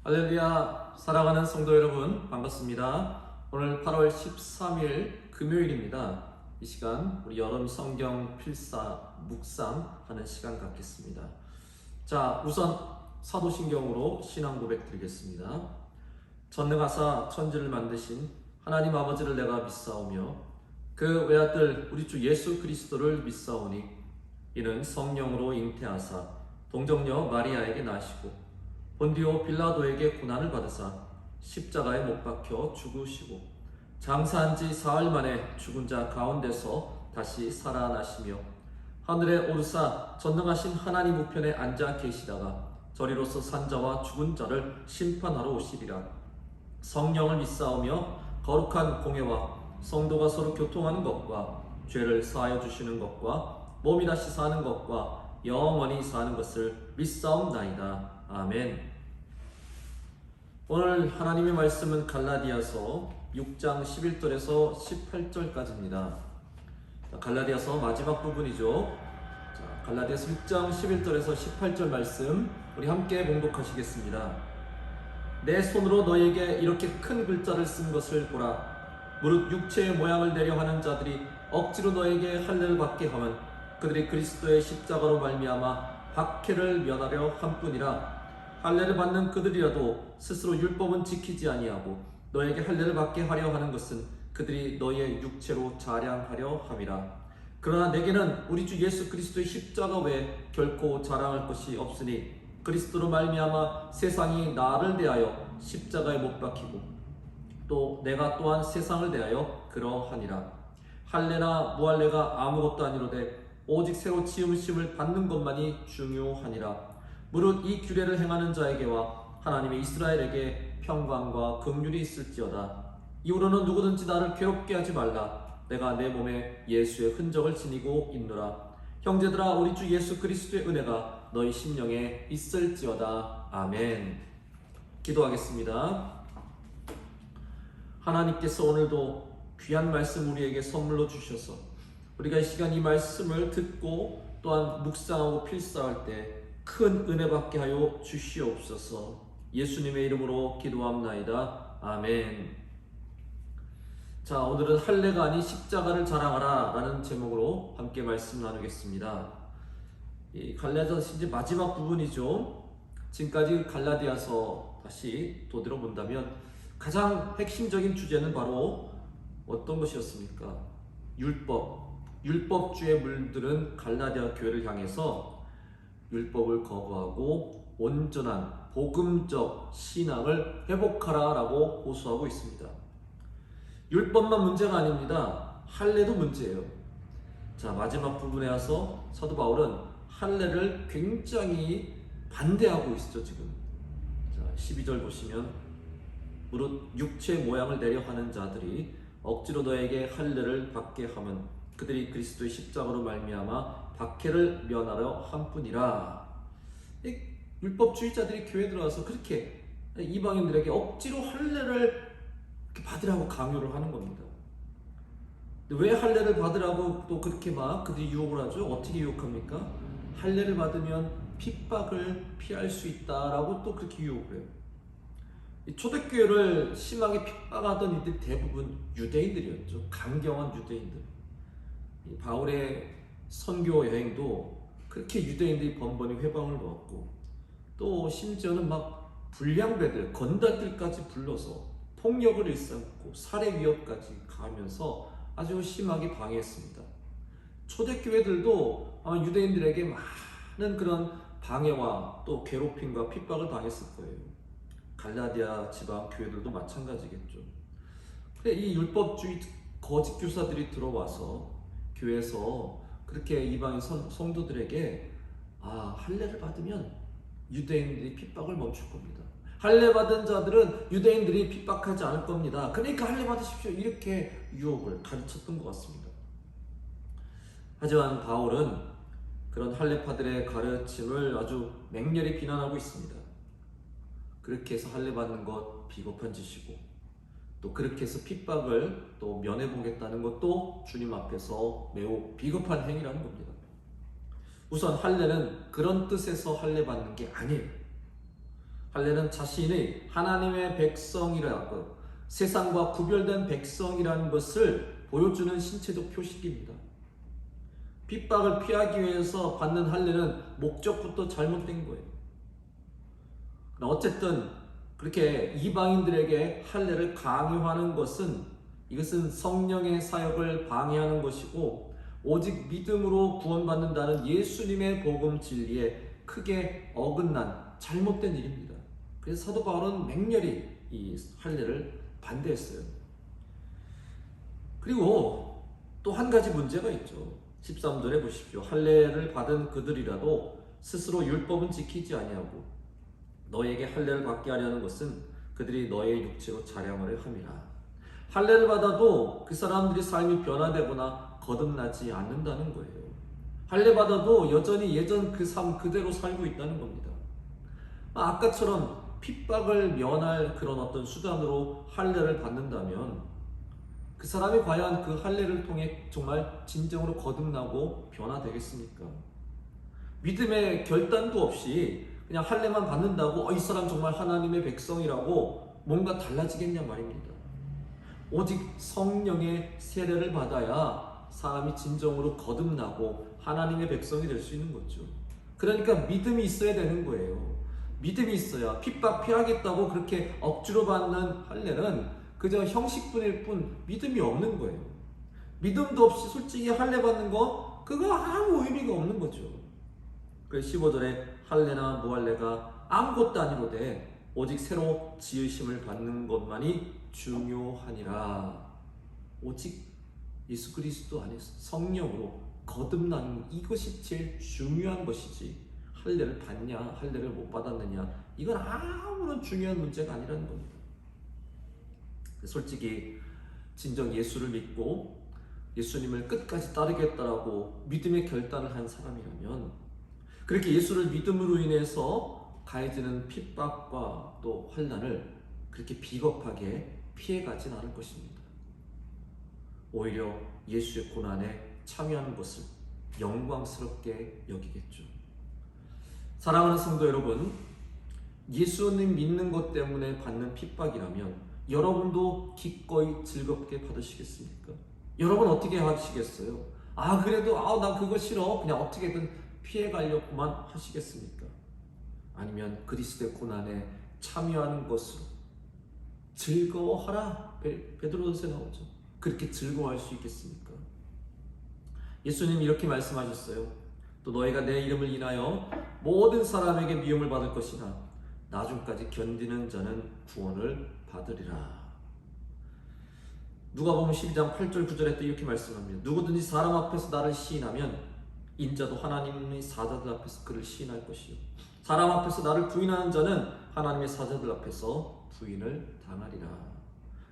할렐루야, 사랑하는 성도 여러분, 반갑습니다. 오늘 8월 13일 금요일입니다. 이 시간 우리 여름 성경 필사 묵상하는 시간 갖겠습니다. 자, 우선 사도신경으로 신앙 고백 드리겠습니다. 전능하사 천지를 만드신 하나님 아버지를 내가 믿사오며 그 외아들 우리 주 예수 그리스도를 믿사오니 이는 성령으로 잉태하사 동정녀 마리아에게 나시고 본디오 빌라도에게 고난을 받으사 십자가에 못 박혀 죽으시고 장사한 지 사흘 만에 죽은 자 가운데서 다시 살아나시며 하늘에 오르사 전능하신 하나님 우편에 앉아 계시다가 저리로서 산자와 죽은 자를 심판하러 오시리라. 성령을 믿사오며 거룩한 공예와 성도가 서로 교통하는 것과 죄를 사하여 주시는 것과 몸이 다시 사는 것과 영원히 사는 것을 믿사옵나이다. 아멘. 오늘 하나님의 말씀은 갈라디아서 6장 11절에서 18절까지입니다. 갈라디아서 마지막 부분이죠. 갈라디아서 6장 11절에서 18절 말씀 우리 함께 봉독하시겠습니다. 내 손으로 너에게 이렇게 큰 글자를 쓴 것을 보라. 무릇 육체의 모양을 내려 하는 자들이 억지로 너에게 할례를 받게 하면 그들이 그리스도의 십자가로 말미암아 박해를 면하려 함뿐이라. 할례를 받는 그들이라도 스스로 율법은 지키지 아니하고 너에게 할례를 받게 하려 하는 것은 그들이 너의 육체로 자랑하려 함이라. 그러나 내게는 우리 주 예수 그리스도의 십자가 외에 결코 자랑할 것이 없으니 그리스도로 말미암아 세상이 나를 대하여 십자가에 못 박히고 또 내가 또한 세상을 대하여 그러하니라. 할례나 무할례가 아무것도 아니로되 오직 새로 지음심을 받는 것만이 중요하니라. 무릇 이 규례를 행하는 자에게와 하나님의 이스라엘에게 평강과 긍휼이 있을지어다. 이후로는 누구든지 나를 괴롭게 하지 말라. 내가 내 몸에 예수의 흔적을 지니고 있노라. 형제들아, 우리 주 예수 그리스도의 은혜가 너희 심령에 있을지어다. 아멘. 기도하겠습니다. 하나님께서 오늘도 귀한 말씀 우리에게 선물로 주셔서 우리가 이 시간 이 말씀을 듣고 또한 묵상하고 필사할 때 큰 은혜 받게 하여 주시옵소서. 예수님의 이름으로 기도합나이다. 아멘. 자, 오늘은 할례가 아닌 십자가를 자랑하라 라는 제목으로 함께 말씀 나누겠습니다. 이 갈라디아서 이제 마지막 부분이죠. 지금까지 갈라디아서 다시 도드려 본다면 가장 핵심적인 주제는 바로 어떤 것이었습니까? 율법주의 물들은 갈라디아 교회를 향해서 율법을 거부하고 온전한 복음적 신앙을 회복하라 라고 호소하고 있습니다. 율법만 문제가 아닙니다. 할례도 문제예요. 자, 마지막 부분에 와서 사도 바울은 할례를 굉장히 반대하고 있죠. 지금 자, 12절 보시면 무릇 육체의 모양을 내려 하는 자들이 억지로 너에게 할례를 받게 하면 그들이 그리스도의 십자가로 말미암아 박해를 면하려 함뿐이라. 율법주의자들이 교회에 들어와서 그렇게 이방인들에게 억지로 할례를 받으라고 강요를 하는 겁니다. 왜 할례를 받으라고 또 그렇게 막 그들이 유혹을 하죠? 어떻게 유혹합니까? 할례를 받으면 핍박을 피할 수 있다라고 또 그렇게 유혹을 해요. 초대교회를 심하게 핍박하던 이들 대부분 유대인들이었죠. 강경한 유대인들. 바울의 선교 여행도 그렇게 유대인들이 번번이 회방을 넣었고 또 심지어는 막 불량배들, 건달들까지 불러서 폭력을 일삼고 살해 위협까지 가하면서 아주 심하게 방해했습니다. 초대교회들도 유대인들에게 많은 그런 방해와 또 괴롭힘과 핍박을 당했을 거예요. 갈라디아 지방 교회들도 마찬가지겠죠. 근데 이 율법주의 거짓 교사들이 들어와서 교회에서 그렇게 이방인 성도들에게 할례를 받으면 유대인들이 핍박을 멈출 겁니다. 할례 받은 자들은 유대인들이 핍박하지 않을 겁니다. 그러니까 할례 받으십시오. 이렇게 유혹을 가르쳤던 것 같습니다. 하지만 바울은 그런 할례파들의 가르침을 아주 맹렬히 비난하고 있습니다. 그렇게 해서 할례 받는 것 비겁한 짓이고 또 그렇게 해서 핍박을 또 면해보겠다는 것도 주님 앞에서 매우 비겁한 행위라는 겁니다. 우선 할례는 그런 뜻에서 할례 받는 게 아니에요. 할례는 자신의 하나님의 백성이라고 세상과 구별된 백성이라는 것을 보여주는 신체적 표식입니다. 핍박을 피하기 위해서 받는 할례는 목적부터 잘못된 거예요. 어쨌든 그렇게 이방인들에게 할례를 강요하는 것은 이것은 성령의 사역을 방해하는 것이고 오직 믿음으로 구원받는다는 예수님의 복음 진리에 크게 어긋난 잘못된 일입니다. 그래서 사도 바울은 맹렬히 이 할례를 반대했어요. 그리고 또 한 가지 문제가 있죠. 13절에 보십시오. 할례를 받은 그들이라도 스스로 율법은 지키지 아니하고 너에게 할례를 받게 하려는 것은 그들이 너의 육체로 자랑을 함이라. 할례를 받아도 그 사람들의 삶이 변화되거나 거듭나지 않는다는 거예요. 할례 받아도 여전히 예전 그 삶 그대로 살고 있다는 겁니다. 아까처럼 핍박을 면할 그런 어떤 수단으로 할례를 받는다면 그 사람이 과연 그 할례를 통해 정말 진정으로 거듭나고 변화되겠습니까? 믿음의 결단도 없이 그냥 할례만 받는다고 이 사람 정말 하나님의 백성이라고 뭔가 달라지겠냐 말입니다. 오직 성령의 세례를 받아야 사람이 진정으로 거듭나고 하나님의 백성이 될 수 있는 거죠. 그러니까 믿음이 있어야 되는 거예요. 믿음이 있어야 핍박 피하겠다고 그렇게 억지로 받는 할례는 그저 형식뿐일 뿐 믿음이 없는 거예요. 믿음도 없이 솔직히 할례 받는 거 그거 아무 의미가 없는 거죠. 그래서 15절에 할례나 무할례가 아무것도 아니로되 오직 새로 지으심을 받는 것만이 중요하니라. 오직 예수 그리스도 안에서 성령으로 거듭나는 이것이 제일 중요한 것이지 할례를 받냐 할례를 못 받았느냐 이건 아무런 중요한 문제가 아니라는 겁니다. 솔직히 진정 예수를 믿고 예수님을 끝까지 따르겠다라고 믿음의 결단을 한 사람이라면 그렇게 예수를 믿음으로 인해서 가해지는 핍박과 또 환난을 그렇게 비겁하게 피해가진 않을 것입니다. 오히려 예수의 고난에 참여하는 것을 영광스럽게 여기겠죠. 사랑하는 성도 여러분, 예수님 믿는 것 때문에 받는 핍박이라면 여러분도 기꺼이 즐겁게 받으시겠습니까? 여러분 어떻게 하시겠어요? 그래도 나 그거 싫어 그냥 어떻게든 피해가려고만 하시겠습니까? 아니면 그리스도의 고난에 참여하는 것으로 즐거워하라. 베드로전서에 나오죠. 그렇게 즐거워할 수 있겠습니까? 예수님 이렇게 말씀하셨어요. 또 너희가 내 이름을 인하여 모든 사람에게 미움을 받을 것이나 나중까지 견디는 자는 구원을 받으리라. 누가복음 12장 8절 9절에 또 이렇게 말씀합니다. 누구든지 사람 앞에서 나를 시인하면 인자도 하나님의 사자들 앞에서 그를 시인할 것이요 사람 앞에서 나를 부인하는 자는 하나님의 사자들 앞에서 부인을 당하리라.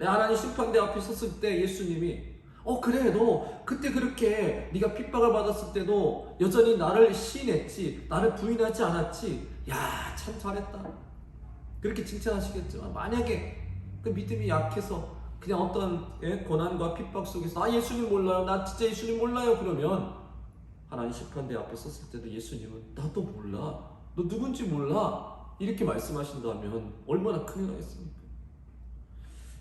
하나님 심판대 앞에 섰을 때 예수님이 그래 너 그때 그렇게 네가 핍박을 받았을 때도 여전히 나를 시인했지 나를 부인하지 않았지 야 참 잘했다 그렇게 칭찬하시겠죠. 만약에 그 믿음이 약해서 그냥 어떤 고난과 핍박 속에서 예수님 몰라요 나 진짜 예수님 몰라요 그러면 하나님 심판대 앞에 섰을 때도 예수님은 나도 몰라 너 누군지 몰라 이렇게 말씀하신다면 얼마나 큰일 나겠습니까?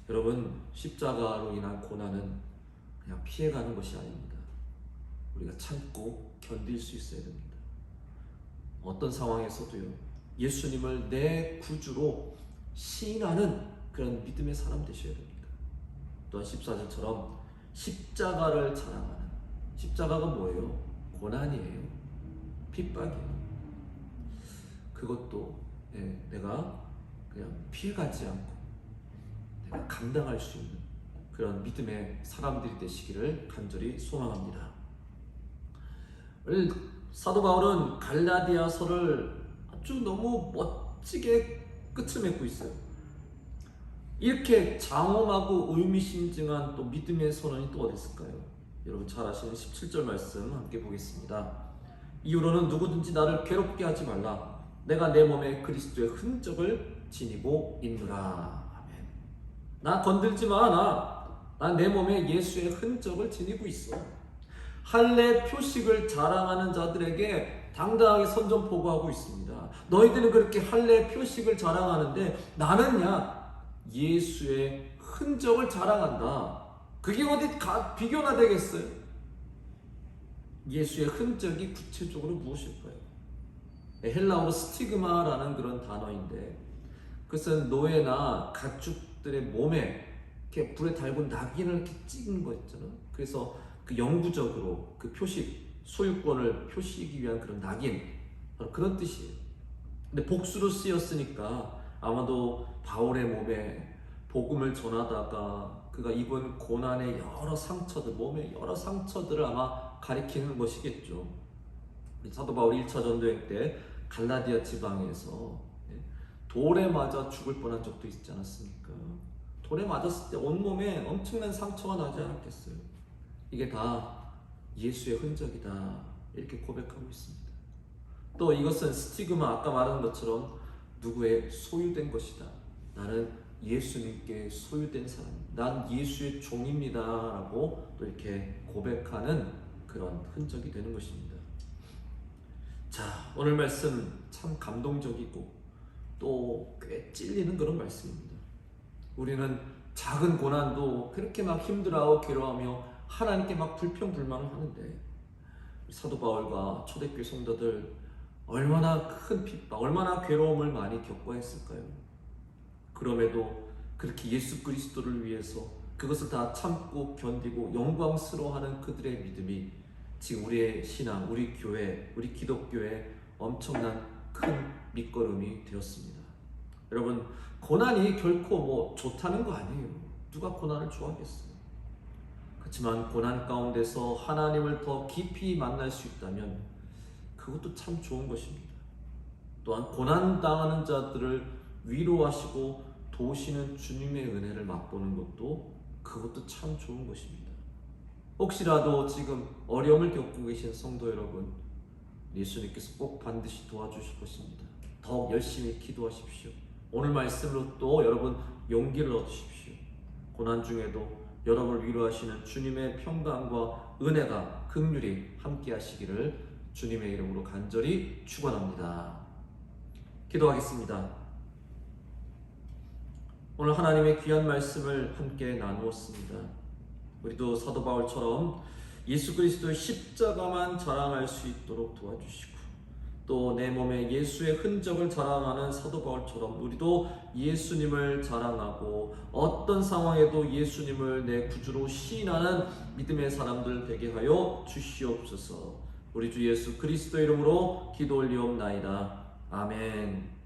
여러분 십자가로 인한 고난은 그냥 피해가는 것이 아닙니다. 우리가 참고 견딜 수 있어야 됩니다. 어떤 상황에서도요 예수님을 내 구주로 시인하는 그런 믿음의 사람 되셔야 됩니다. 또한 14절처럼 십자가를 자랑하는 십자가가 뭐예요? 고난이에요. 핍박이에요. 그것도 내가 그냥 피해가지 않고 내가 감당할 수 있는 그런 믿음의 사람들이 되시기를 간절히 소망합니다. 사도 바울은 갈라디아서를 아주 너무 멋지게 끝을 맺고 있어요. 이렇게 장엄하고 의미심장한 또 믿음의 선언이 또 어디 있을까요? 여러분 잘 아시는 17절 말씀 함께 보겠습니다. 이후로는 누구든지 나를 괴롭게 하지 말라. 내가 내 몸에 그리스도의 흔적을 지니고 있노라. 아멘. 나 건들지 마. 나 내 몸에 예수의 흔적을 지니고 있어. 할례 표식을 자랑하는 자들에게 당당하게 선전포고하고 있습니다. 너희들은 그렇게 할례 표식을 자랑하는데 나는야 예수의 흔적을 자랑한다. 그게 어디 비교나 되겠어요? 예수의 흔적이 구체적으로 무엇일까요? 헬라어로 스티그마라는 그런 단어인데 그것은 노예나 가축들의 몸에 이렇게 불에 달군 낙인을 이렇게 찍은 거 있잖아요. 그래서 그 영구적으로 그 표식, 소유권을 표시하기 위한 그런 낙인, 그런 뜻이에요. 근데 복수로 쓰였으니까 아마도 바울의 몸에 복음을 전하다가 그가 입은 고난의 여러 상처들, 몸의 여러 상처들을 아마 가리키는 것이겠죠. 사도 바울 1차 전도행 때 갈라디아 지방에서 돌에 맞아 죽을 뻔한 적도 있지 않았습니까? 돌에 맞았을 때 온몸에 엄청난 상처가 나지 않았겠어요? 이게 다 예수의 흔적이다 이렇게 고백하고 있습니다. 또 이것은 스티그마, 아까 말한 것처럼 누구의 소유된 것이다. 나는 예수님께 소유된 사람입니다. 난 예수의 종입니다 라고 또 이렇게 고백하는 그런 흔적이 되는 것입니다. 자, 오늘 말씀 참 감동적이고 또 꽤 찔리는 그런 말씀입니다. 우리는 작은 고난도 그렇게 막 힘들어하고 괴로워하며 하나님께 막 불평불만을 하는데 사도 바울과 초대교회 성도들 얼마나 큰 핍박, 얼마나 괴로움을 많이 겪어야 했을까요? 그럼에도 그렇게 예수 그리스도를 위해서 그것을 다 참고 견디고 영광스러워하는 그들의 믿음이 지금 우리의 신앙, 우리 교회, 우리 기독교의 엄청난 큰 밑거름이 되었습니다. 여러분, 고난이 결코 뭐 좋다는 거 아니에요. 누가 고난을 좋아하겠어요? 그렇지만 고난 가운데서 하나님을 더 깊이 만날 수 있다면 그것도 참 좋은 것입니다. 또한 고난 당하는 자들을 위로하시고 도우시는 주님의 은혜를 맛보는 것도 그것도 참 좋은 것입니다. 혹시라도 지금 어려움을 겪고 계신 성도 여러분, 예수님께서 꼭 반드시 도와주실 것입니다. 더욱 열심히 기도하십시오. 오늘 말씀으로 또 여러분 용기를 얻으십시오. 고난 중에도 여러분을 위로하시는 주님의 평강과 은혜가 긍휼히 함께 하시기를 주님의 이름으로 간절히 축원합니다. 기도하겠습니다. 오늘 하나님의 귀한 말씀을 함께 나누었습니다. 우리도 사도 바울처럼 예수 그리스도의 십자가만 자랑할 수 있도록 도와주시고 또 내 몸에 예수의 흔적을 자랑하는 사도 바울처럼 우리도 예수님을 자랑하고 어떤 상황에도 예수님을 내 구주로 시인하는 믿음의 사람들 되게 하여 주시옵소서. 우리 주 예수 그리스도 이름으로 기도 올리옵나이다. 아멘.